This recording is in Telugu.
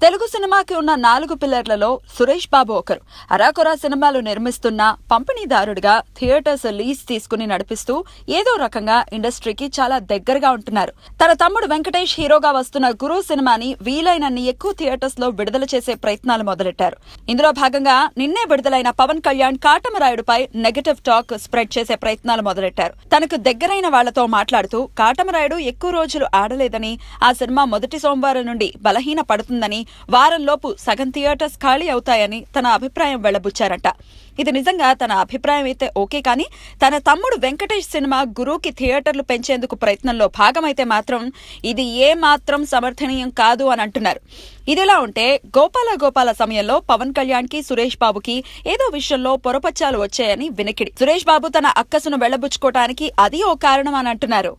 తెలుగు సినిమాకి ఉన్న 4 పిల్లర్లలో సురేష్ బాబు ఒకరు. అరాకొరా సినిమాలు నిర్మిస్తున్నా పంపిణీదారుడిగా థియేటర్స్ లీజ్ తీసుకుని నడిపిస్తూ ఏదో రకంగా ఇండస్ట్రీకి చాలా దగ్గరగా ఉంటున్నారు. తన తమ్ముడు వెంకటేష్ హీరోగా వస్తున్న గురు సినిమాని వీలైనన్ని ఎక్కువ థియేటర్స్ లో విడుదల చేసే ప్రయత్నాలు మొదలెట్టారు. ఇందులో భాగంగా నిన్నే విడుదలైన పవన్ కళ్యాణ్ కాటమరాయుడుపై నెగటివ్ టాక్ స్ప్రెడ్ చేసే ప్రయత్నాలు మొదలెట్టారు. తనకు దగ్గరైన వాళ్లతో మాట్లాడుతూ కాటమరాయుడు ఎక్కువ రోజులు ఆడలేదని, ఆ సినిమా మొదటి సోమవారం నుండి బలహీన పడుతుందని, వారంలోపు సగం థియేటర్స్ ఖాళీ అవుతాయని తన అభిప్రాయం వెళ్లబుచ్చారట. ఇది నిజంగా తన అభిప్రాయం అయితే ఓకే, కానీ తన తమ్ముడు వెంకటేష్ సినిమా గురుకి థియేటర్లు పెంచేందుకు ప్రయత్నంలో భాగమైతే మాత్రం ఇది ఏ మాత్రం సమర్థనీయం కాదు అని అంటున్నారు. ఇదిలా ఉంటే గోపాల సమయంలో పవన్ కళ్యాణ్ కి సురేష్ బాబుకి ఏదో విషయంలో పొరపచ్చాలు వచ్చాయని వినికిడి. సురేష్ బాబు తన అక్కసును వెళ్లబుచ్చుకోవటానికి అది ఓ కారణం అని అంటున్నారు.